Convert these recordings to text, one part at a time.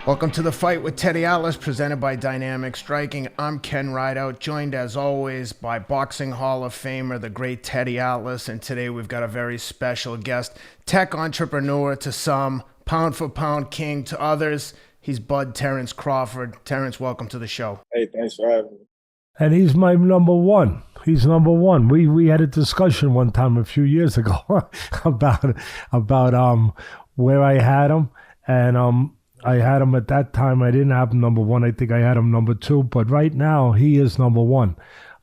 Welcome to the Fight with Teddy Atlas, presented by Dynamic Striking. I'm Ken Rideout, joined as always by Boxing Hall of Famer, the great Teddy Atlas. And today we've got a very special guest, tech entrepreneur to some, pound for pound king to others. He's Bud Terence Crawford. Terence, welcome to the show. Hey, thanks for having me. And he's my number one. He's number one. We had a discussion one time a few years ago about where I had him, and I had him at that time. I didn't have him number one. I think I had him number two. But right now, he is number one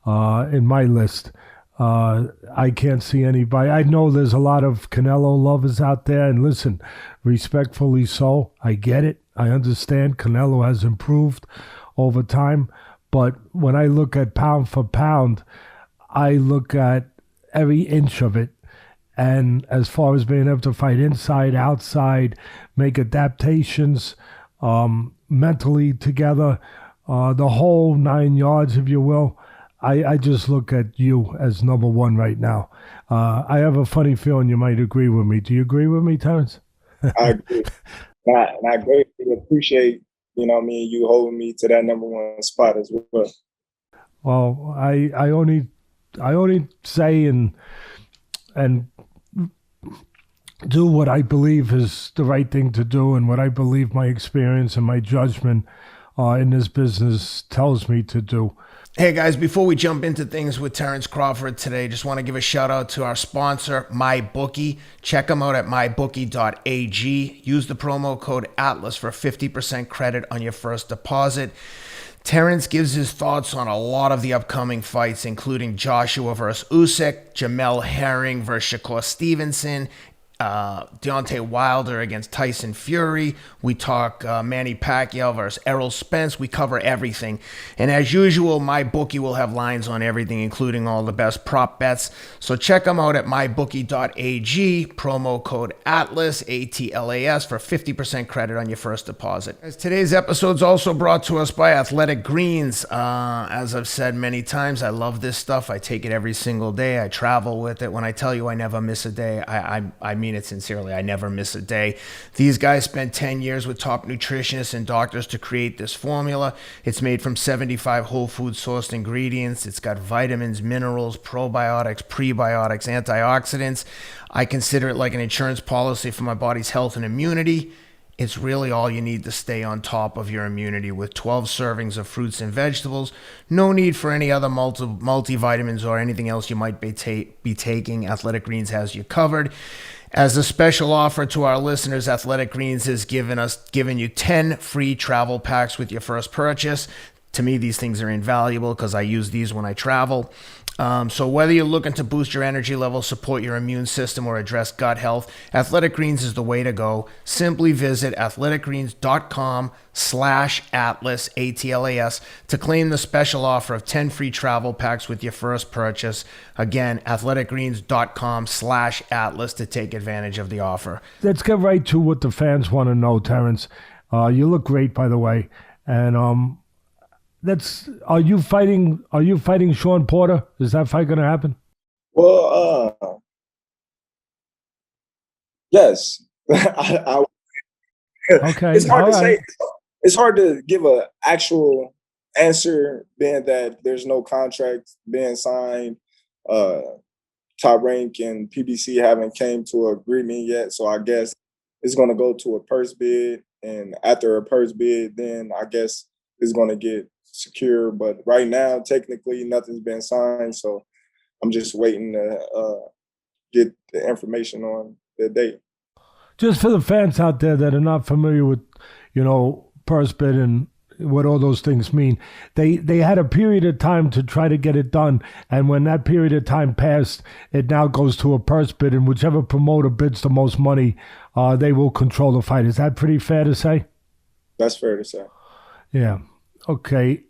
in my list. I can't see anybody. I know there's a lot of Canelo lovers out there. And listen, respectfully so, I get it. I understand Canelo has improved over time. But when I look at pound for pound, I look at every inch of it. And as far as being able to fight inside, outside, make adaptations mentally together, the whole 9 yards, if you will, I just look at you as number one right now. I have a funny feeling you might agree with me. Do you agree with me, Terence? I agree. And I greatly appreciate, you holding me to that number one spot as well. Well, I only say and do what I believe is the right thing to do and what I believe my experience and my judgment in this business tells me to do. Hey guys, before we jump into things with Terence Crawford today, just want to give a shout out to our sponsor, MyBookie. Check them out at mybookie.ag. Use the promo code ATLAS for 50% credit on your first deposit. Terence gives his thoughts on a lot of the upcoming fights, including Joshua versus Usyk, Jamel Herring versus Shakur Stevenson, Deontay Wilder against Tyson Fury. We talk Manny Pacquiao versus Errol Spence. We cover everything. And as usual, MyBookie will have lines on everything, including all the best prop bets. So check them out at mybookie.ag. Promo code ATLAS, ATLAS, for 50% credit on your first deposit. As today's episode is also brought to us by Athletic Greens. As I've said many times, I love this stuff. I take it every single day. I travel with it. When I tell you I never miss a day, I mean it sincerely. I never miss a day. These guys spent 10 years with top nutritionists and doctors to create this formula. It's made from 75 whole food sourced ingredients. It's got vitamins, minerals, probiotics, prebiotics, antioxidants. I consider it like an insurance policy for my body's health and immunity. It's really all you need to stay on top of your immunity with 12 servings of fruits and vegetables. No need for any other multivitamins or anything else you might be taking. Athletic Greens has you covered. As a special offer to our listeners, Athletic Greens has given you 10 free travel packs with your first purchase. To me, these things are invaluable because I use these when I travel. So whether you're looking to boost your energy level, support your immune system, or address gut health, Athletic Greens is the way to go. Simply visit athleticgreens.com/Atlas, ATLAS, to claim the special offer of 10 free travel packs with your first purchase. Again, athleticgreens.com/Atlas to take advantage of the offer. Let's get right to what the fans want to know, Terence. You look great, by the way. And Are you fighting Shawn Porter? Is that fight going to happen? Well, yes. Okay. It's hard to say. It's hard to give an actual answer, being that there's no contract being signed. Top Rank and PBC haven't came to an agreement yet, so I guess it's going to go to a purse bid, and after a purse bid, then I guess it's going to get secure. But right now, technically, nothing's been signed, so I'm just waiting to get the information on the date. Just for the fans out there that are not familiar with, purse bid and what all those things mean, they had a period of time to try to get it done, and when that period of time passed, it now goes to a purse bid, and whichever promoter bids the most money, they will control the fight. Is that pretty fair to say? That's fair to say. Yeah. Okay.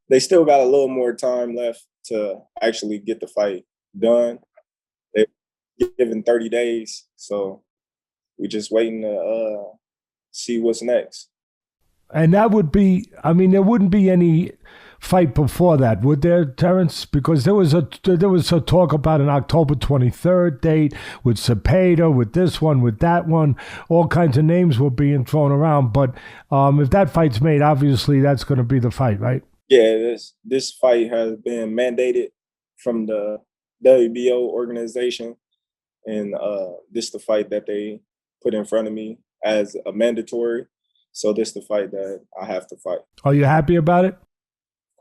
They still got a little more time left to actually get the fight done. They've given 30 days, so we're just waiting to see what's next. And that would be, there wouldn't be any fight before that, would there, Terence? Because there was a talk about an October 23rd date with Sepeda, with this one, with that one. All kinds of names were being thrown around. But if that fight's made, obviously that's going to be the fight, right? Yeah, this fight has been mandated from the WBO organization, and this is the fight that they put in front of me as a mandatory. So this is the fight that I have to fight. Are you happy about it?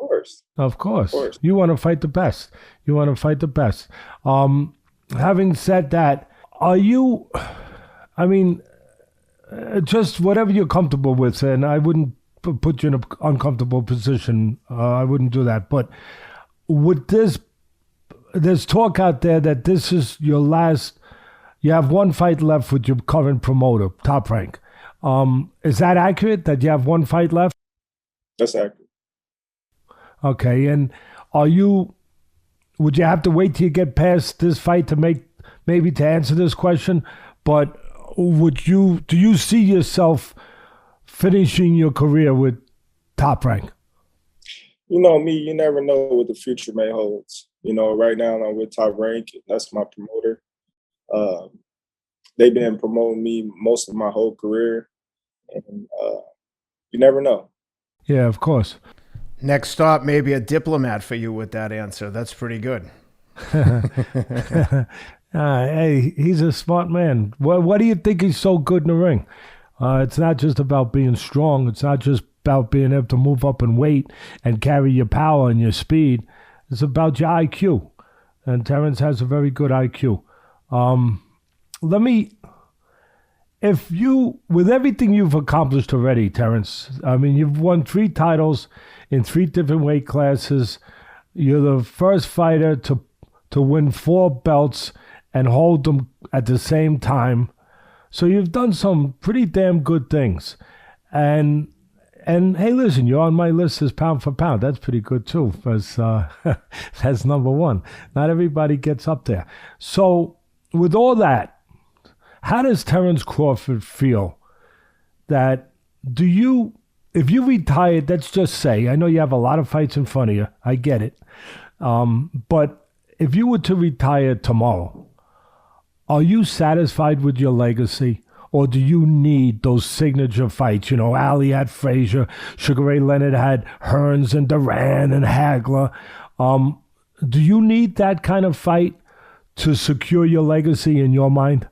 Of course. Of course. You want to fight the best. You want to fight the best. Having said that, are you, I mean, just whatever you're comfortable with, and I wouldn't put you in an uncomfortable position. I wouldn't do that. But would there's talk out there that this is your last, you have one fight left with your current promoter, Top Rank. Is that accurate, that you have one fight left? That's accurate. Okay, and would you have to wait till you get past this fight to answer this question? But do you see yourself finishing your career with Top Rank? You know me, you never know what the future may hold. You know, right now I'm with Top Rank. That's my promoter. They've been promoting me most of my whole career, and you never know. Yeah, of course. Next stop, maybe a diplomat for you with that answer. That's pretty good. Hey, he's a smart man. What do you think he's so good in the ring? It's not just about being strong. It's not just about being able to move up in weight and carry your power and your speed. It's about your IQ. And Terence has a very good IQ. With everything you've accomplished already, Terence, I mean, you've won 3 titles in 3 different weight classes. You're the first fighter to win 4 belts and hold them at the same time. So you've done some pretty damn good things. And hey, listen, you're on my list as pound for pound. That's pretty good too. That's number 1. Not everybody gets up there. So with all that, how does Terence Crawford feel that if you retired, let's just say, I know you have a lot of fights in front of you, I get it, but if you were to retire tomorrow, are you satisfied with your legacy? Or do you need those signature fights? You know, Ali had Frazier, Sugar Ray Leonard had Hearns and Duran and Hagler. Do you need that kind of fight to secure your legacy in your mind?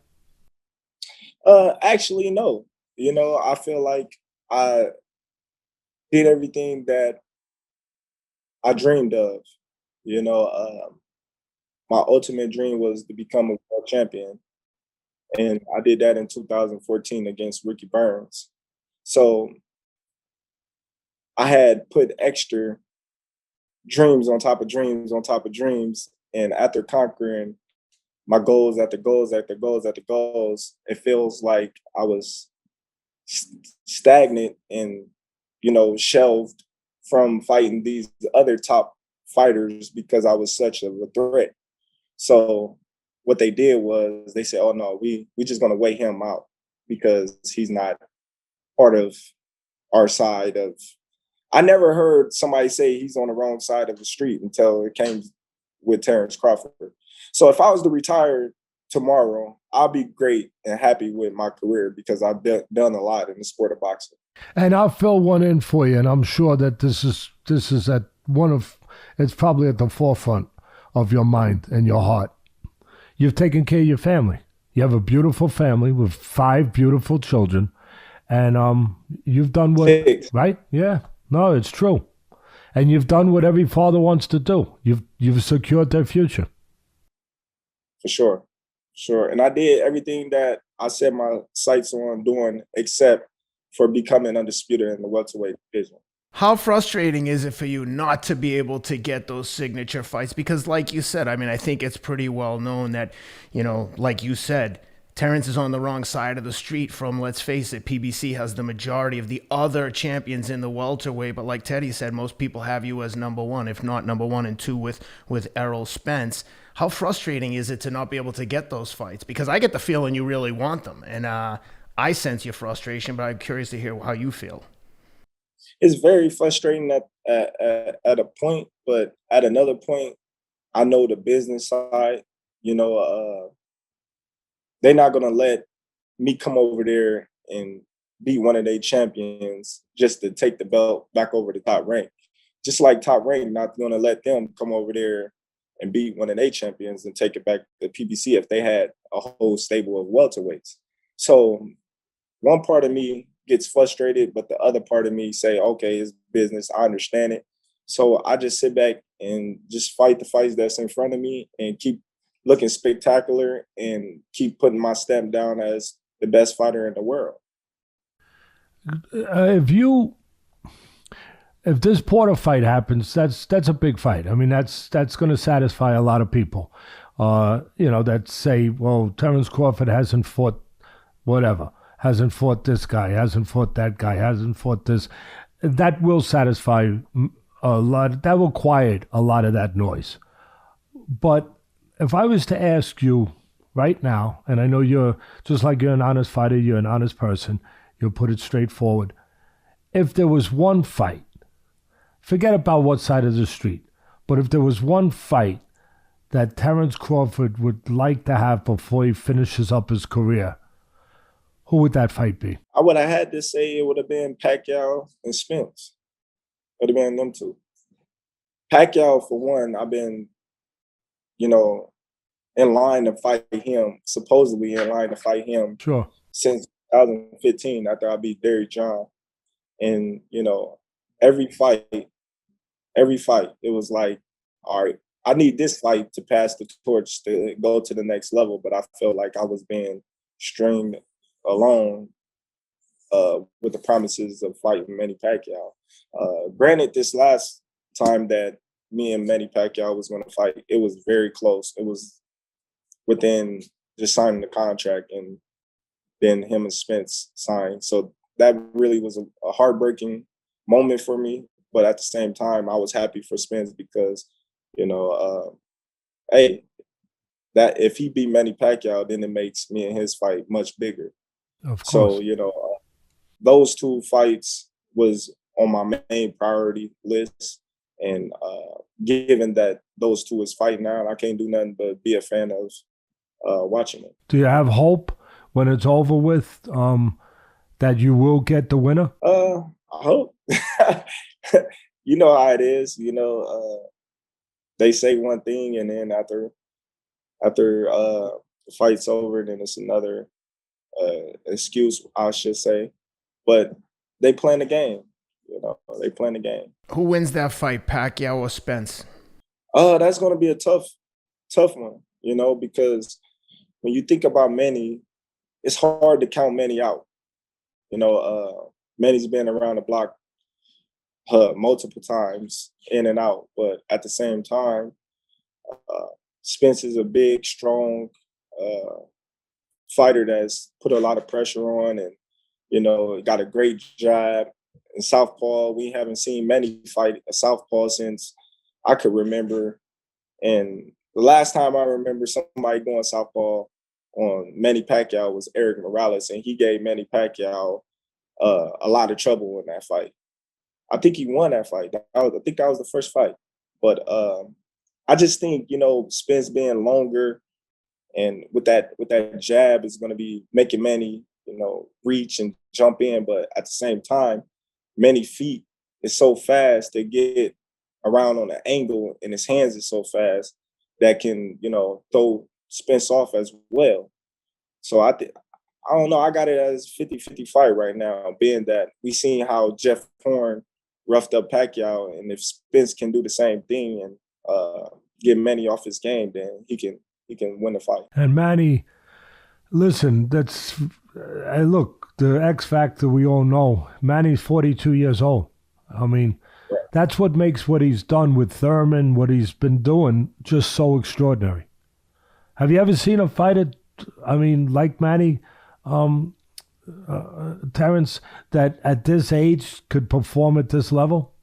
Actually, no. You know, I feel like I did everything that I dreamed of. You know, my ultimate dream was to become a world champion. And I did that in 2014 against Ricky Burns. So I had put extra dreams on top of dreams on top of dreams. And after conquering my goals after goals after goals after goals, it feels like I was stagnant and, you know, shelved from fighting these other top fighters because I was such a threat. So what they did was they said, oh, no, we just going to weigh him out because he's not part of our side of. I never heard somebody say he's on the wrong side of the street until it came with Terence Crawford. So if I was to retire tomorrow, I'll be great and happy with my career because I've done a lot in the sport of boxing. And I'll fill one in for you, and I'm sure that this is it's probably at the forefront of your mind and your heart. You've taken care of your family. You have a beautiful family with 5 beautiful children, and you've done what 6. Right? Yeah, no, it's true, and you've done what every father wants to do. You've secured their future. For sure, and I did everything that I set my sights on doing, except for becoming undisputed in the welterweight division. How frustrating is it for you not to be able to get those signature fights? Because like you said, I mean, I think it's pretty well known that, you know, like you said, Terence is on the wrong side of the street from, let's face it, PBC has the majority of the other champions in the welterweight. But like Teddy said, most people have you as number 1, if not number 1 and 2 with Errol Spence. How frustrating is it to not be able to get those fights? Because I get the feeling you really want them. And I sense your frustration, but I'm curious to hear how you feel. it's very frustrating at a point, but at another point, I know the business side. You know, they're not gonna let me come over there and be one of their champions just to take the belt back over the top rank. Just like top rank, not gonna let them come over there and be one of their champions and take it back to PBC if they had a whole stable of welterweights. So one part of me gets frustrated, but the other part of me say, okay, it's business. I understand it. So I just sit back and just fight the fights that's in front of me and keep looking spectacular and keep putting my stamp down as the best fighter in the world. If this Porter fight happens, that's a big fight. I mean, that's going to satisfy a lot of people. That say, well, Terence Crawford hasn't fought whatever, hasn't fought this guy, hasn't fought that guy, hasn't fought this. That will satisfy a lot. That will quiet a lot of that noise. But if I was to ask you right now, and I know you're just like you're an honest fighter, you're an honest person, you'll put it straightforward. If there was one fight, forget about what side of the street, but if there was one fight that Terence Crawford would like to have before he finishes up his career, who would that fight be? I would have had to say it would have been Pacquiao and Spence. It would have been them two. Pacquiao, for one, I've been, in line to fight him, supposedly in line to fight him since 2015 after I beat Derrick John. And, every fight, it was like, all right, I need this fight to pass the torch to go to the next level. But I felt like I was being stringed along with the promises of fighting Manny Pacquiao. Granted, this last time that me and Manny Pacquiao was going to fight, it was very close. It was within just signing the contract, and then him and Spence signed. So that really was a heartbreaking moment for me. But at the same time, I was happy for Spence because, hey, that if he beat Manny Pacquiao, then it makes me and his fight much bigger. Of course. So, those two fights was on my main priority list. And given that those two is fighting now, I can't do nothing but be a fan of watching it. Do you have hope when it's over with that you will get the winner? I hope. You know how it is. They say one thing, and then after the fight's over, then it's another excuse, I should say. But they playing the game. They playing the game. Who wins that fight, Pacquiao or Spence? That's going to be a tough one, because when you think about Manny, it's hard to count Manny out. Manny's been around the block multiple times, in and out. But at the same time, Spence is a big, strong fighter that's put a lot of pressure on and, got a great jab. In southpaw, we haven't seen Manny fight a southpaw since I could remember. And the last time I remember somebody going southpaw on Manny Pacquiao was Eric Morales, and he gave Manny Pacquiao a lot of trouble in that fight. I think he won that fight. I think that was the first fight. But I just think, Spence being longer and with that jab is going to be making Manny, reach and jump in. But at the same time, Manny's feet is so fast to get around on an angle, and his hands is so fast that can, throw Spence off as well. So I don't know. I got it as 50-50 fight right now, being that we seen how Jeff Horn roughed up Pacquiao, and if Spence can do the same thing and get Manny off his game, then he can win the fight. And Manny, listen, look, the X factor we all know. Manny's 42 years old. I mean, that's what makes what he's done with Thurman, what he's been doing, just so extraordinary. Have you ever seen a fighter, like Manny, Terence, that at this age could perform at this level?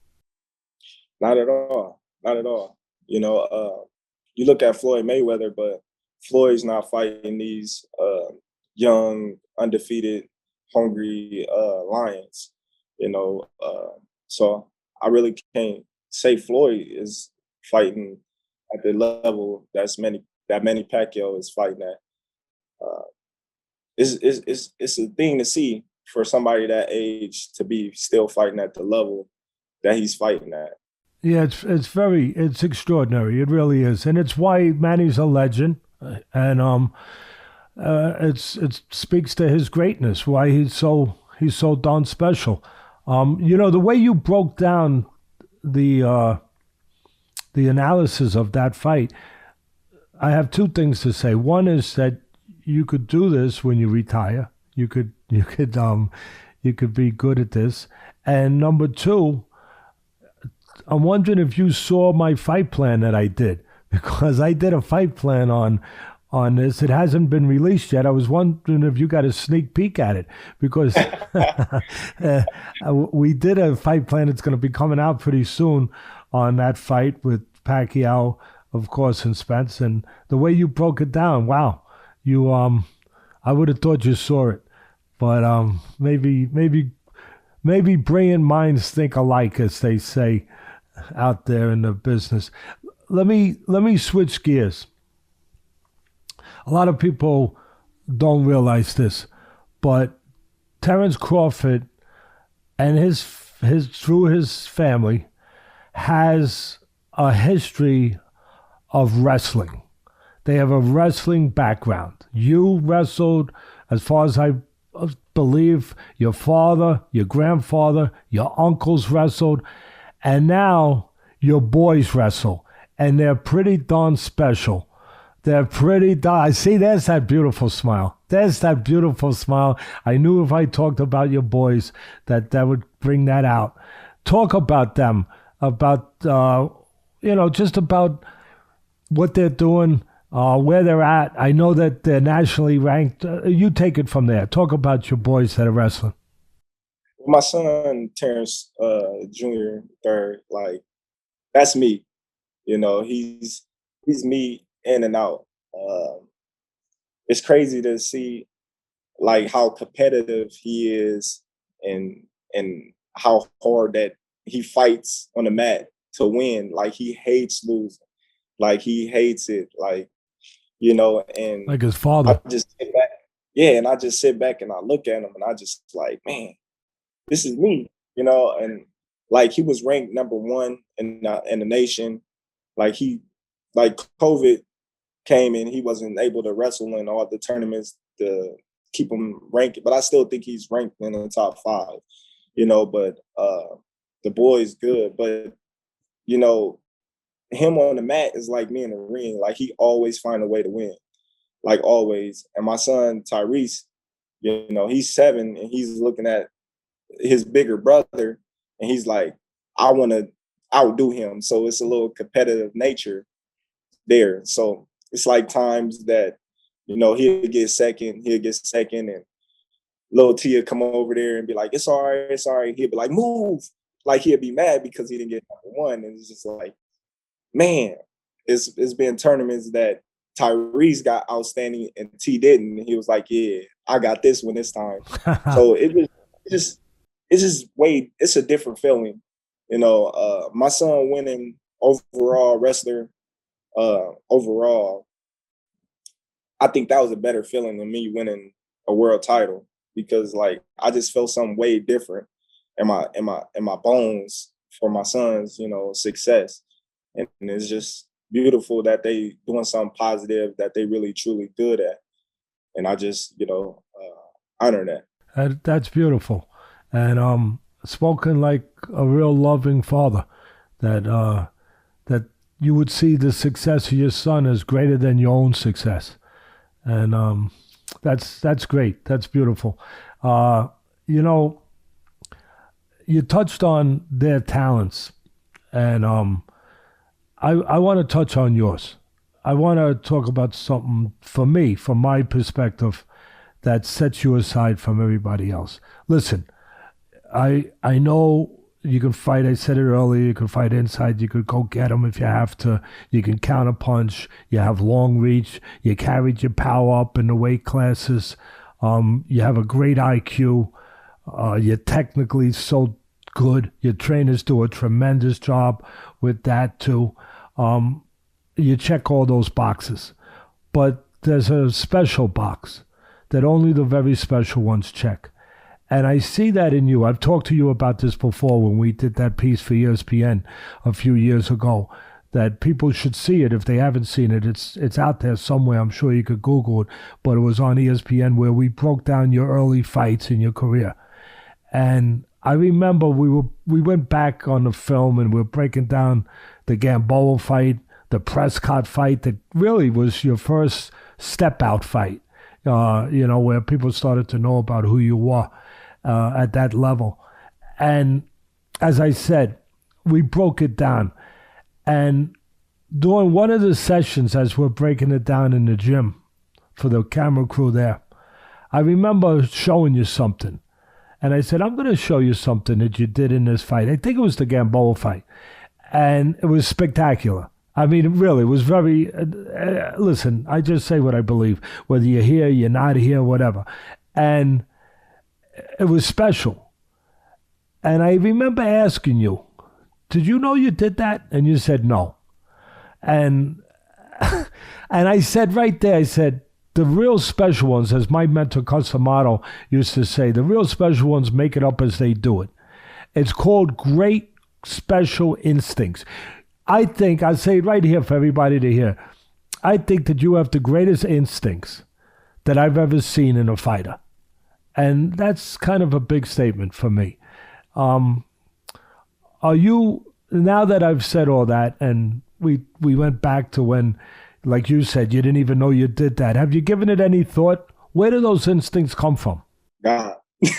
Not at all. Not at all. You look at Floyd Mayweather, but Floyd's not fighting these young, undefeated, hungry lions. So I really can't say Floyd is fighting at the level that Manny Pacquiao is fighting at. It's a thing to see for somebody that age to be still fighting at the level that he's fighting at. Yeah, it's extraordinary. It really is, and it's why Manny's a legend, and it speaks to his greatness. Why he's so darn special. The way you broke down the analysis of that fight, I have two things to say. One is that you could do this when you retire. You could be good at this. And number two, I'm wondering if you saw my fight plan that I did, because I did a fight plan on this. It hasn't been released yet. I was wondering if you got a sneak peek at it, because we did a fight plan that's going to be coming out pretty soon on that fight with Pacquiao, of course, and Spence. And the way you broke it down, wow, you I would have thought you saw it, but maybe brilliant minds think alike, as they say out there in the business. Let me switch gears. A lot of people don't realize this, but Terence Crawford and his through his family has a history of wrestling. They have a wrestling background. You wrestled, as far as I believe, your father, your grandfather, your uncles wrestled, and now your boys wrestle, and they're pretty darn special. They're pretty darn. See, there's that beautiful smile. There's that beautiful smile. I knew if I talked about your boys that would bring that out. Talk about them, about just about what they're doing, where they're at. I know that they're nationally ranked. You take it from there. Talk about your boys that are wrestling. My son, Terence Jr., third, that's me. He's me in and out. It's crazy to see how competitive he is and how hard that he fights on the mat to win. He hates losing. He hates it. And like his father. I just sit back. Yeah, and I just sit back and I look at him and I just man, this is me, and he was ranked number 1 in the nation. COVID came in, he wasn't able to wrestle in all the tournaments to keep him ranked, but I still think he's ranked in the top 5, but the boy's good. But, him on the mat is like me in the ring. He always find a way to win, always. And my son, Tyrese, he's 7 and he's looking at his bigger brother and he's like, I want to outdo him. So it's a little competitive nature there. So it's times that, he'll get second, and little Tia come over there and be like, it's all right. He'll be like, move. He'll be mad because he didn't get number 1. And it's just man, it's been tournaments that Tyrese got outstanding and T didn't. And he was like, yeah, I got this one this time. So it's a different feeling. My son winning overall wrestler, overall, I think that was a better feeling than me winning a world title, because I just felt something way different in my bones for my son's, success. And it's just beautiful that they doing something positive that they really truly good at. And I just, honor that. That's beautiful. And spoken like a real loving father, that you would see the success of your son as greater than your own success. And that's great. That's beautiful. You touched on their talents, and I want to touch on yours. I want to talk about something for me, from my perspective, that sets you aside from everybody else. Listen, I know you can fight. I said it earlier. You can fight inside. You could go get them if you have to. You can counterpunch. You have long reach. You carried your power up in the weight classes. You have a great IQ. You're technically so good. Your trainers do a tremendous job with that too. You check all those boxes. But there's a special box that only the very special ones check. And I see that in you. I've talked to you about this before when we did that piece for ESPN a few years ago, that people should see it if they haven't seen it. It's out there somewhere. I'm sure you could Google it, but it was on ESPN where we broke down your early fights in your career. And I remember we went back on the film and we were breaking down the Gamboa fight, the Prescott fight that really was your first step-out fight, where people started to know about who you were at that level. And as I said, we broke it down. And during one of the sessions, as we're breaking it down in the gym for the camera crew there, I remember showing you something. And I said, I'm going to show you something that you did in this fight. I think it was the Gamboa fight. And it was spectacular. I mean, it really was very, listen, I just say what I believe, whether you're here, you're not here, whatever. And it was special. And I remember asking you, did you know you did that? And you said no. And and I said right there, I said, the real special ones, as my mentor Cusamato used to say, the real special ones make it up as they do it. It's called great special instincts. I think, I'll say it right here for everybody to hear, I think that you have the greatest instincts that I've ever seen in a fighter. And that's kind of a big statement for me. Are you, now that I've said all that, and we went back to when, like you said, you didn't even know you did that. Have you given it any thought? Where do those instincts come from? God. It's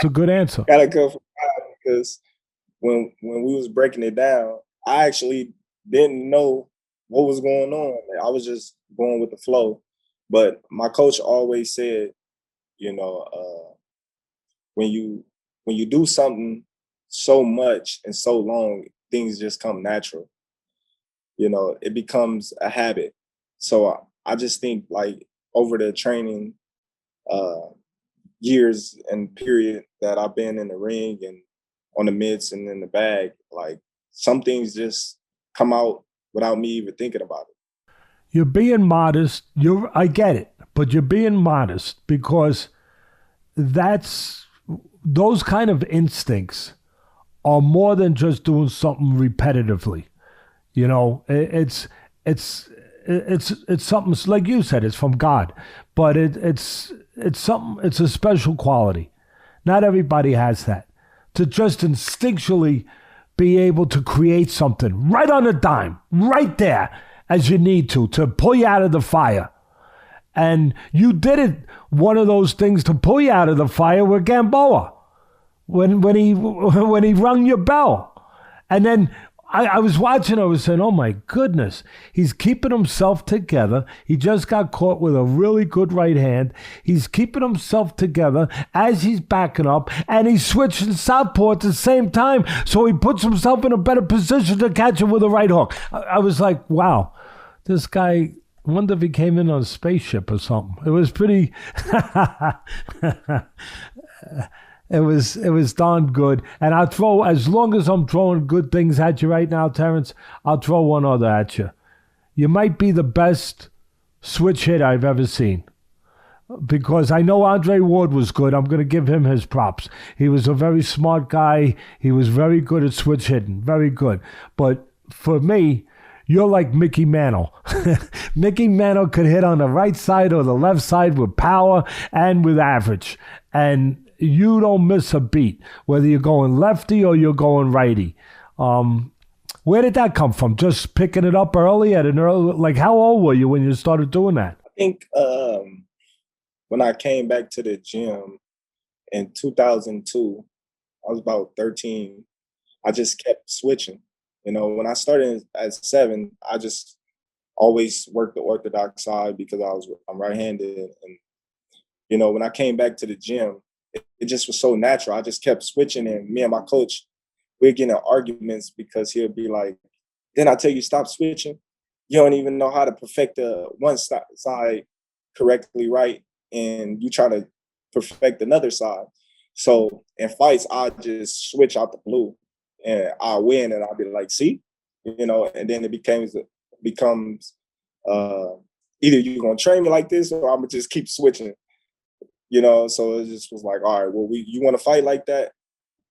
a good answer. Gotta come from God, because when we was breaking it down, I actually didn't know what was going on. I was just going with the flow. But my coach always said, when you do something so much and so long, things just come natural. It becomes a habit. So I just think, like, over the training years and period that I've been in the ring and on the mitts and in the bag, like, some things just come out without me even thinking about it. You're being modest. I get it, but you're being modest because those kind of instincts are more than just doing something repetitively. It's something, like you said, it's from God, but it's something, it's a special quality. Not everybody has that. To just instinctually be able to create something right on a dime, right there as you need to pull you out of the fire. And you did it, one of those things to pull you out of the fire with Gamboa when he rung your bell. And then I was watching, I was saying, oh my goodness, he's keeping himself together. He just got caught with a really good right hand. He's keeping himself together as he's backing up, and he's switching southpaw at the same time, so he puts himself in a better position to catch him with a right hook. I was like, wow, this guy, I wonder if he came in on a spaceship or something. It was pretty... It was darn good. And I'll throw, as long as I'm throwing good things at you right now, Terence, I'll throw one other at you. You might be the best switch hit I've ever seen. Because I know Andre Ward was good. I'm going to give him his props. He was a very smart guy. He was very good at switch hitting. Very good. But for me, you're like Mickey Mantle. Mickey Mantle could hit on the right side or the left side with power and with average. And you don't miss a beat, whether you're going lefty or you're going righty. Where did that come from? Just picking it up early at an early, like, how old were you when you started doing that? I think when I came back to the gym in 2002, I was about 13. I just kept switching. When I started at 7, I just always worked the orthodox side because I'm right-handed. And, when I came back to the gym, it just was so natural. I just kept switching, and me and my coach, we'd get in arguments because he'll be like, then I tell you, stop switching. You don't even know how to perfect the one side correctly right. And you try to perfect another side. So in fights, I just switch out the blue and I win, and I'll be like, see, and then it becomes either you're gonna train me like this, or I'm gonna just keep switching. So it just was like, all right, well, you want to fight like that?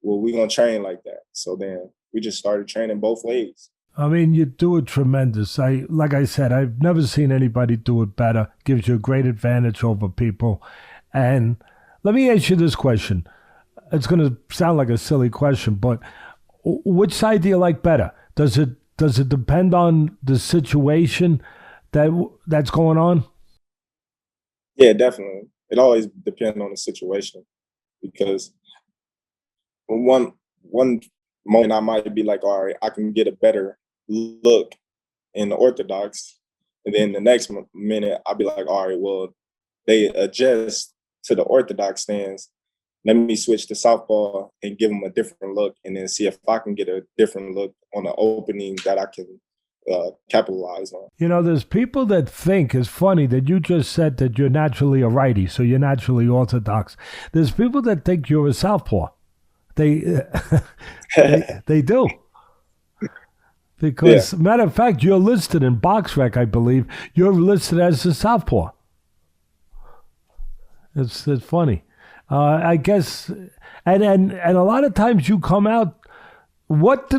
Well, we're gonna train like that. So then we just started training both ways. I mean, you do it tremendous. Like I said, I've never seen anybody do it better. Gives you a great advantage over people. And let me ask you this question. It's going to sound like a silly question, but which side do you like better? Does it depend on the situation that's going on? Yeah, definitely. It always depends on the situation, because one moment I might be like, all right, I can get a better look in the orthodox, and then the next minute I'll be like, all right, well, they adjust to the orthodox stance. Let me switch to southpaw and give them a different look, and then see if I can get a different look on the opening that I can capitalize on. There's people that think, it's funny that you just said that you're naturally a righty, so you're naturally orthodox. There's people that think you're a southpaw. They do. Because, matter of fact, you're listed in BoxRec, I believe. You're listed as a southpaw. It's funny. I guess, and a lot of times you come out, what,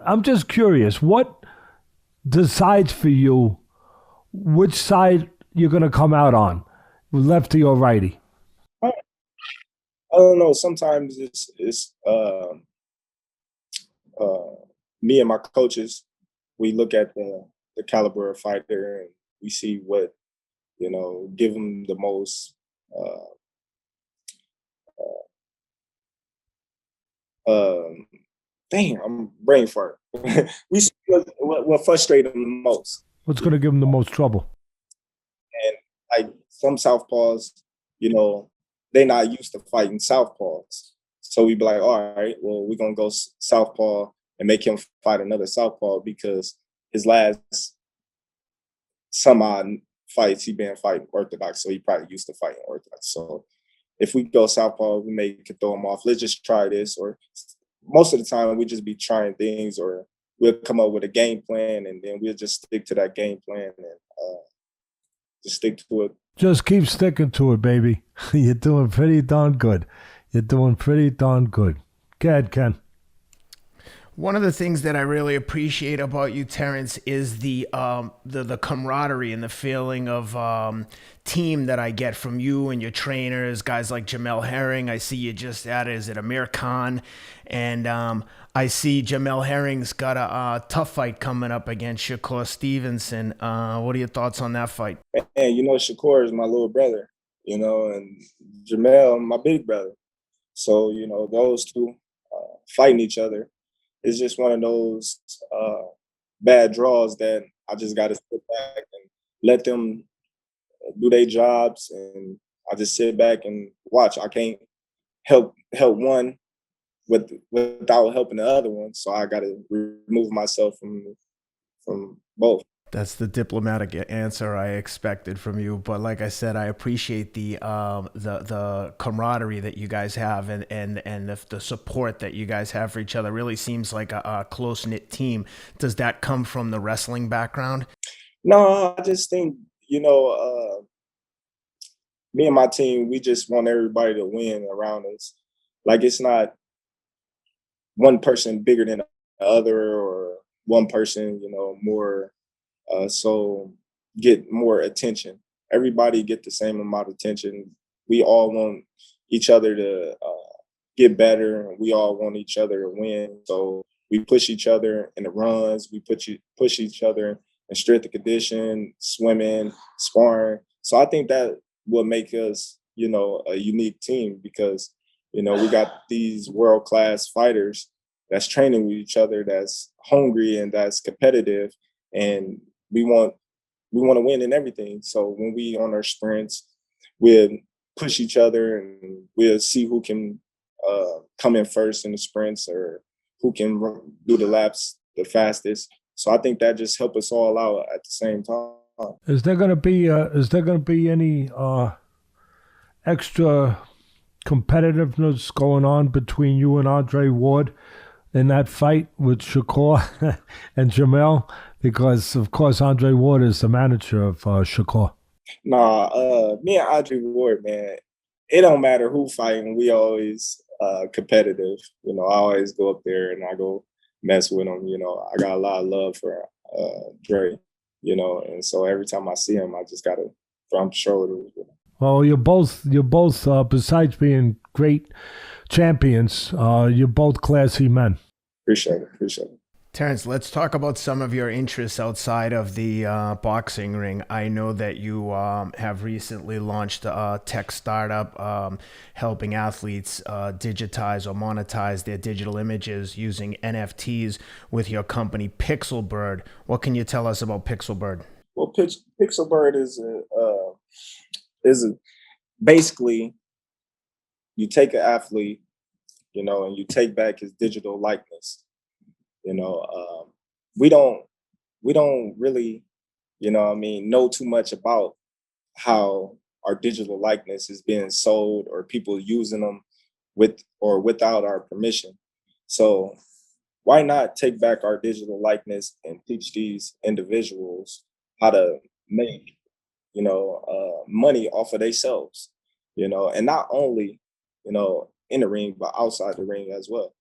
I'm just curious, what decides for you which side you're going to come out on, lefty or righty? I don't know. Sometimes it's me and my coaches, we look at the caliber of fighter, and we see what, give them the most dang, I'm brain fart. We see what frustrates them the most. What's going to give them the most trouble? And like some southpaws, they're not used to fighting southpaws. So we be like, all right, well, we're going to go southpaw and make him fight another southpaw, because his last some odd fights he been fighting orthodox, so he probably used to fighting orthodox. So if we go southpaw, we may could throw him off. Let's just try this. Or most of the time we just be trying things, or we'll come up with a game plan, and then we'll just stick to that game plan and just stick to it. Just keep sticking to it, baby. You're doing pretty darn good. You're doing pretty darn good. Go ahead, Ken. One of the things that I really appreciate about you, Terence, is the camaraderie and the feeling of team that I get from you and your trainers, guys like Jamel Herring. I see you just added, is it Amir Khan? And I see Jamel Herring's got a tough fight coming up against Shakur Stevenson. What are your thoughts on that fight? And Shakur is my little brother, and Jamel, my big brother. So, those two fighting each other. It's just one of those bad draws that I just got to sit back and let them do their jobs, and I just sit back and watch. I can't help one without helping the other one, so I got to remove myself from both. That's the diplomatic answer I expected from you, but like I said, I appreciate the camaraderie that you guys have, and the support that you guys have for each other. Really seems like a close-knit team. Does that come from the wrestling background? No, I just think, me and my team, we just want everybody to win around us. Like, it's not one person bigger than the other, or one person, more so get more attention. Everybody get the same amount of attention. We all want each other to get better, and we all want each other to win. So we push each other in the runs. We push each other in strength and condition, swimming, sparring. So I think that will make us, a unique team, because, we got these world-class fighters that's training with each other, that's hungry and that's competitive, and we want to win in everything. So when we on our sprints, we'll push each other, and we'll see who can come in first in the sprints, or who can do the laps the fastest. So I think that just help us all out at the same time. Is there going to be extra competitiveness going on between you and Andre Ward in that fight with Shakur and Jamel? Because, of course, Andre Ward is the manager of Shakur. Nah, me and Andre Ward, man, it don't matter who fighting. We always competitive. You know, I always go up there and I go mess with him. You know, I got a lot of love for Dre, you know, and so every time I see him, I just got to thump shoulders with him. Well, you're both besides being great champions, you're both classy men. Appreciate it. Terence, let's talk about some of your interests outside of the boxing ring. I know that you have recently launched a tech startup helping athletes digitize or monetize their digital images using NFTs with your company Pixelbird. What can you tell us about Pixelbird? Well, Pixelbird is basically you take an athlete, you know, and you take back his digital likeness. You know, we don't really, you know what I mean, know too much about how our digital likeness is being sold or people using them with or without our permission. So why not take back our digital likeness and teach these individuals how to make, you know, money off of themselves, you know, and not only, you know, in the ring, but outside the ring as well.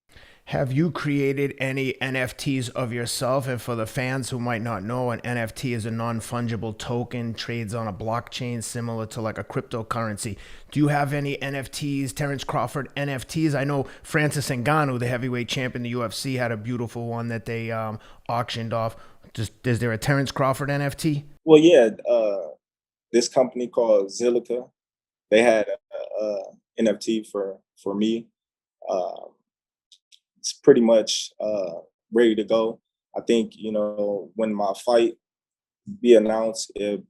Have you created any NFTs of yourself? And for the fans who might not know, an NFT is a non-fungible token, trades on a blockchain similar to like a cryptocurrency. Do you have any NFTs, Terence Crawford NFTs? I know Francis Ngannou, the heavyweight champ in the UFC, had a beautiful one that they auctioned off. Is there a Terence Crawford NFT? Well, yeah, this company called Zilliqa, they had a NFT for me. It's pretty much ready to go. I think, you know, when my fight be announced, it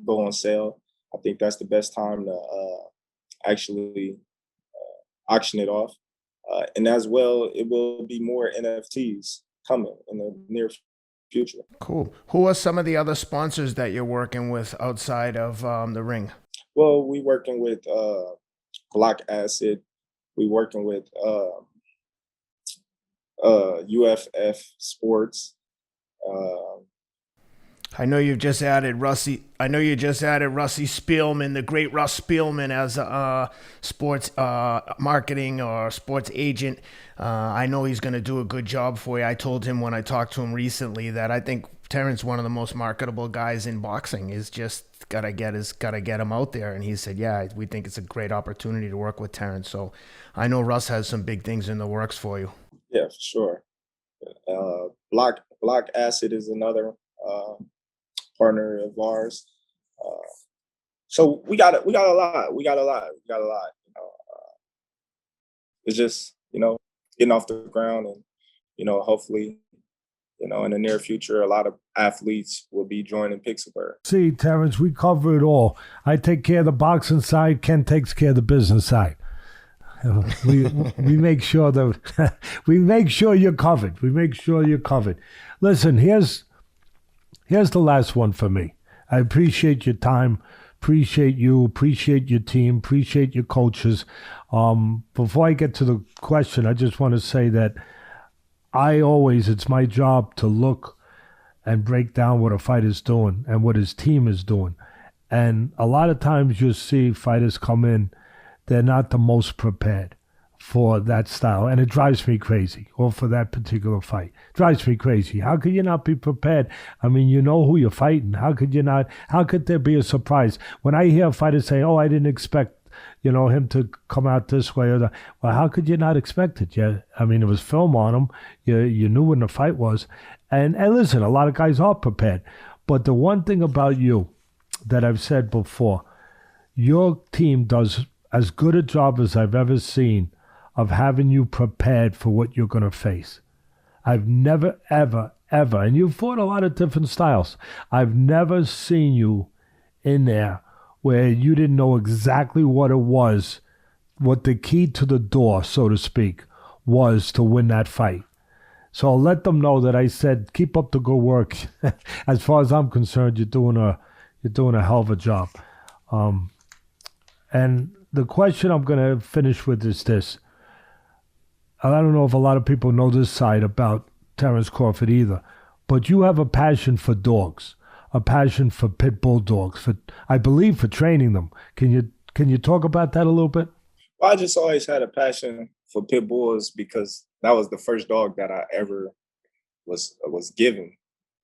go on sale. I think that's the best time to actually auction it off. And as well, it will be more NFTs coming in the near future. Cool. Who are some of the other sponsors that you're working with outside of the ring? Well, we working with Black Acid. We working with UFF Sports. I know you've just added Russie. I know you just added Russie Spillman, the great Russ Spillman, as a sports marketing or sports agent. I know he's going to do a good job for you. I told him when I talked to him recently that I think Terence, one of the most marketable guys in boxing, is just gotta get him out there. And he said, "Yeah, we think it's a great opportunity to work with Terence." So I know Russ has some big things in the works for you. Yeah, for sure. Black Acid is another partner of ours. So we got a lot. You know, it's just, you know, getting off the ground, and, you know, hopefully, you know, in the near future, a lot of athletes will be joining Pixelbird. See, Terence, we cover it all. I take care of the boxing side. Ken takes care of the business side. We make sure that we make sure you're covered. We make sure you're covered. Listen, here's the last one for me. I appreciate your time, appreciate you, appreciate your team, appreciate your coaches. Before I get to the question, I just want to say that it's my job to look and break down what a fighter's doing and what his team is doing. And a lot of times you'll see fighters come in, they're not the most prepared for that style. And it drives me crazy, or for that particular fight. It drives me crazy. How could you not be prepared? I mean, you know who you're fighting. How could you not? How could there be a surprise? When I hear fighters say, "Oh, I didn't expect, you know, him to come out this way," or that, well, how could you not expect it? Yeah, I mean, it was film on him. You knew when the fight was. And listen, a lot of guys are prepared. But the one thing about you that I've said before, your team does as good a job as I've ever seen of having you prepared for what you're going to face. I've never, ever, and you've fought a lot of different styles. I've never seen you in there where you didn't know exactly what it was, what the key to the door, so to speak, was to win that fight. So I'll let them know that I said, keep up the good work. As far as I'm concerned, you're doing a hell of a job. And the question I'm going to finish with is this. I don't know if a lot of people know this side about Terence Crawford either, but you have a passion for dogs, a passion for pit bull dogs, for, I believe, for training them. Can you talk about that a little bit? Well, I just always had a passion for pit bulls because that was the first dog that I ever was given.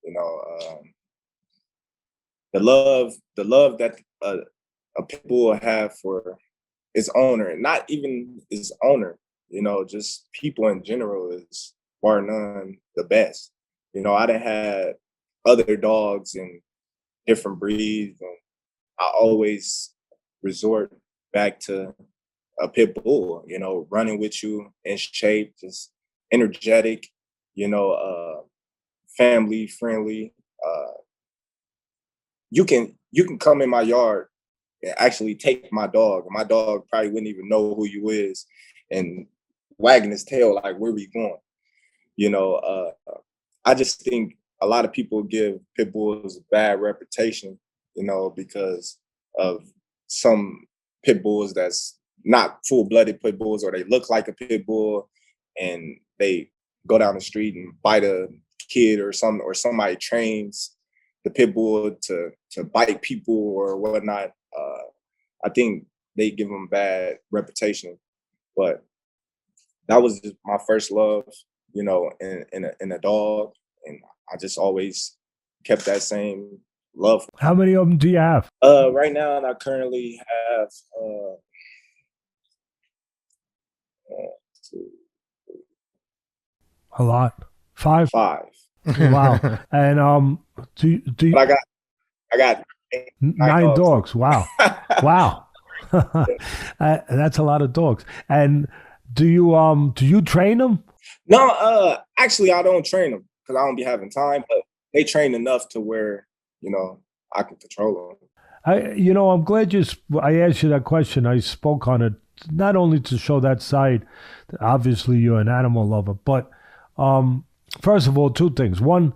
You know, the love that a pit bull have for its owner, and not even its owner, you know, just people in general is bar none the best. You know, I done had other dogs and different breeds, and I always resort back to a pit bull, you know, running with you in shape, just energetic, you know, family friendly. You can come in my yard and actually take my dog. My dog probably wouldn't even know who you is, and wagging his tail like, where we going? You know, I just think a lot of people give pit bulls a bad reputation, you know, because of some pit bulls that's not full-blooded pit bulls, or they look like a pit bull and they go down the street and bite a kid or something, or somebody trains the pit bull to bite people or whatnot. I think they give them bad reputation, but that was just my first love, you know, in a dog, and I just always kept that same love. How many of them do you have? Right now, I currently have a lot. Five. Wow. And do you? But I got 9 dogs. Wow. Wow. That's a lot of dogs. And do you train them? No, actually I don't train them because I don't be having time, but they train enough to where, you know, I can control them. I'm glad I asked you that question. I spoke on it not only to show that side. Obviously, you're an animal lover, but first of all, 2 things. One,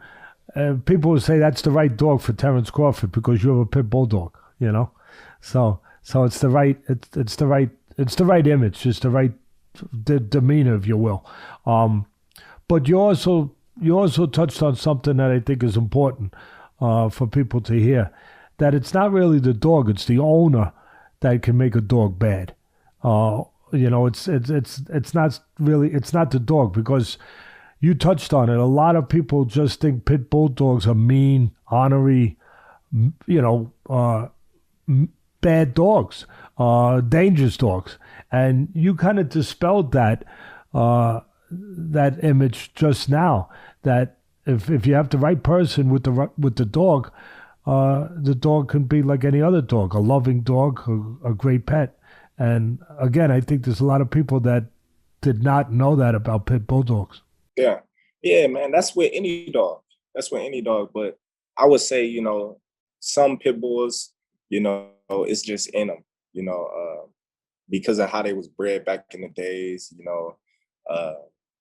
people will say that's the right dog for Terence Crawford because you have a pit bull dog, you know. So it's the right image, just the right demeanor, if you will. But you also touched on something that I think is important for people to hear, that it's not really the dog, it's the owner that can make a dog bad. It's not the dog, because you touched on it. A lot of people just think pit bull dogs are mean, ornery, bad dogs, dangerous dogs, and you kind of dispelled that image just now. That if you have the right person with the dog can be like any other dog, a loving dog, a great pet. And again, I think there's a lot of people that did not know that about pit bull dogs. Yeah, man. That's with any dog. But I would say, you know, some pit bulls, you know, it's just in them, you know, because of how they was bred back in the days. You know,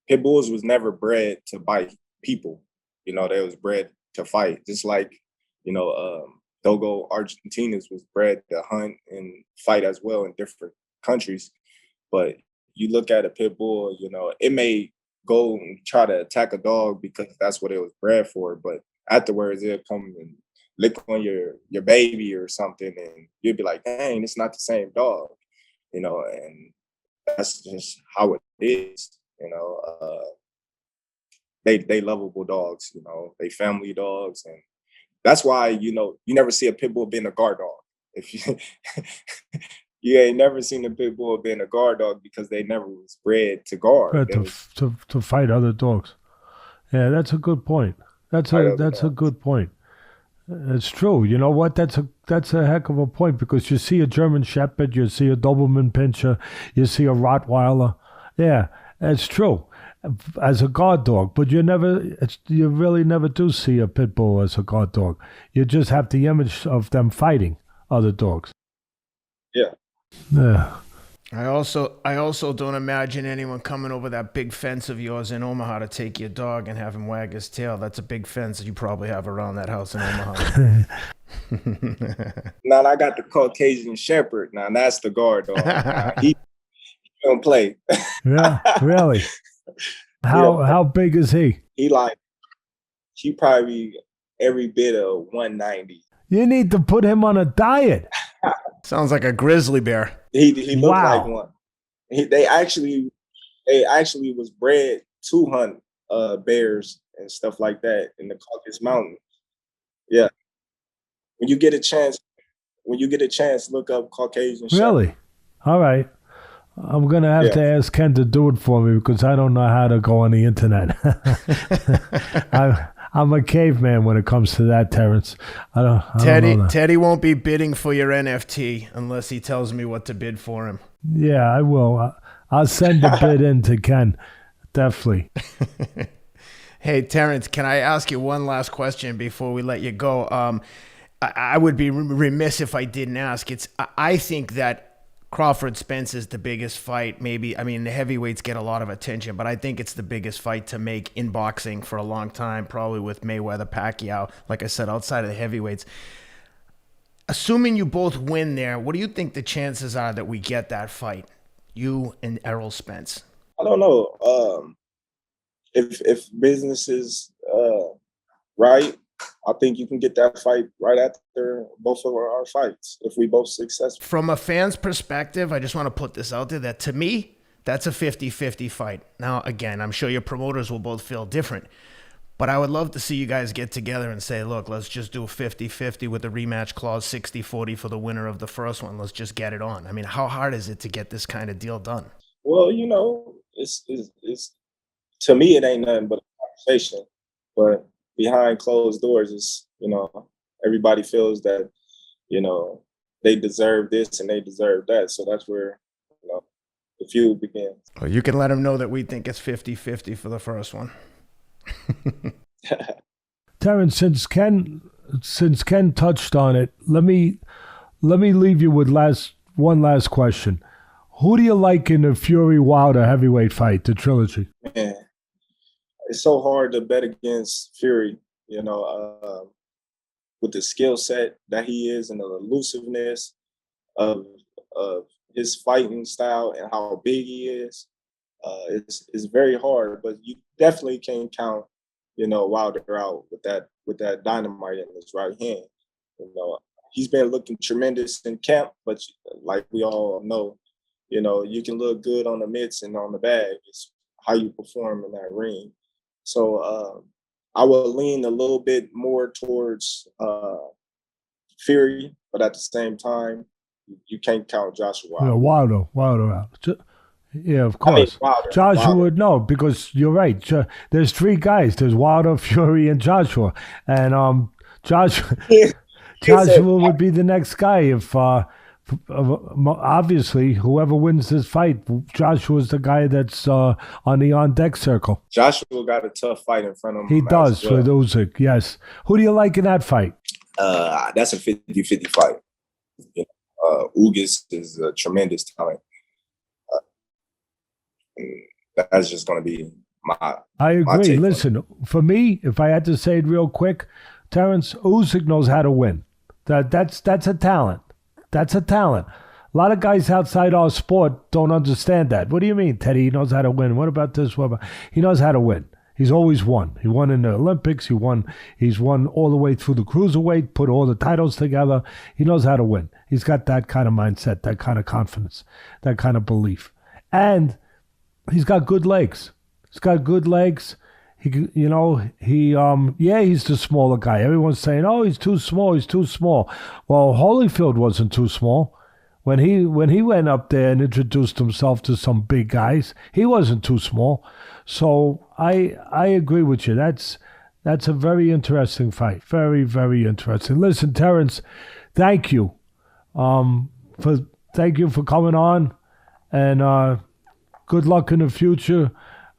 pit bulls was never bred to bite people. You know, they was bred to fight. Just like, you know, Dogo Argentinas was bred to hunt and fight as well in different countries. But you look at a pit bull, you know, it may go and try to attack a dog because that's what it was bred for. But afterwards, it'll come and lick on your baby or something, and you'll be like, dang, it's not the same dog, you know, and that's just how it is, you know. They lovable dogs, you know, they family dogs, and that's why, you know, you never see a pit bull being a guard dog. If you you ain't never seen a pit bull being a guard dog, because they never was bred to guard. To fight other dogs. Yeah, that's a good point. That's a good point. It's true. You know what? That's a heck of a point, because you see a German Shepherd, you see a Doberman Pinscher, you see a Rottweiler. Yeah, it's true. As a guard dog, but you really never do see a pit bull as a guard dog. You just have the image of them fighting other dogs. Yeah. I also don't imagine anyone coming over that big fence of yours in Omaha to take your dog and have him wag his tail. That's a big fence that you probably have around that house in Omaha. Now I got the Caucasian Shepherd. Now that's the guard dog. Now, he don't play. Yeah, really. How big is he? He probably every bit of 190. You need to put him on a diet. Sounds like a grizzly bear. He looked like one. They actually was bred to hunt bears and stuff like that in the Caucasus Mountains. Yeah. When you get a chance, look up Caucasian Shepherd. Really? All right. I'm going to have to ask Ken to do it for me because I don't know how to go on the internet. I'm a caveman when it comes to that, Terence. I don't know that. Teddy won't be bidding for your NFT unless he tells me what to bid for him. Yeah, I will. I'll send the bid in to Ken. Definitely. Hey, Terence, can I ask you one last question before we let you go? I would be remiss if I didn't ask. I think that Crawford Spence is the biggest fight. Maybe, I mean, the heavyweights get a lot of attention, but I think it's the biggest fight to make in boxing for a long time, probably with Mayweather, Pacquiao, like I said, outside of the heavyweights. Assuming you both win there, what do you think the chances are that we get that fight, you and Errol Spence? I don't know. If business is right, I think you can get that fight right after both of our fights if we both successful. From a fan's perspective, I just want to put this out there that to me, that's a 50-50 fight. Now, again, I'm sure your promoters will both feel different, but I would love to see you guys get together and say, look, let's just do a 50-50 with the rematch clause, 60-40 for the winner of the first one. Let's just get it on. I mean, how hard is it to get this kind of deal done? Well, you know, it's to me, it ain't nothing but a conversation, but behind closed doors is, you know, everybody feels that, you know, they deserve this and they deserve that. So that's where, you know, the feud begins. Well, you can let them know that we think it's 50-50 for the first one. Terence, since Ken touched on it, let me leave you with one last question. Who do you like in the Fury Wilder heavyweight fight, the trilogy? Man, it's so hard to bet against Fury, you know, with the skill set that he is and the elusiveness of his fighting style and how big he is. It's very hard, but you definitely can't count, you know, Wilder out with that dynamite in his right hand. You know, he's been looking tremendous in camp, but like we all know, you know, you can look good on the mitts and on the bag. It's how you perform in that ring. So I will lean a little bit more towards Fury, but at the same time, you can't count Joshua Wilder. Yeah, Wilder out. Yeah, of course. I mean, Joshua would know because you're right. There's three guys. There's Wilder, Fury, and Joshua. And Joshua would be the next guy if obviously whoever wins this fight, Joshua's the guy that's on the on-deck circle. Joshua got a tough fight in front of him. He does with Usyk, yes. Who do you like in that fight? That's a 50-50 fight. You know, Ugas is a tremendous talent. That's just going to be I agree. Listen, for me, if I had to say it real quick, Terence, Usyk knows how to win. That's a talent. That's a talent. A lot of guys outside our sport don't understand that. What do you mean, Teddy? He knows how to win. What about this? He knows how to win. He's always won. He won in the Olympics. He's won all the way through the cruiserweight, put all the titles together. He knows how to win. He's got that kind of mindset, that kind of confidence, that kind of belief. And he's got good legs. He's got good legs. He's the smaller guy. Everyone's saying, oh, he's too small. Well, Holyfield wasn't too small. When he went up there and introduced himself to some big guys, he wasn't too small. So I agree with you. That's a very interesting fight. Very, very interesting. Listen, Terence, thank you. Thank you for coming on, and good luck in the future.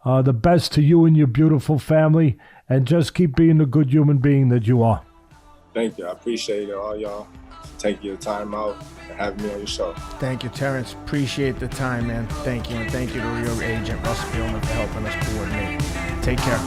The best to you and your beautiful family, and just keep being the good human being that you are. Thank you. I appreciate it, all y'all. Take your time out and having me on your show. Thank you, Terence. Appreciate the time, man. Thank you. And thank you to your agent, Russ Spillman, for helping us coordinate. Take care.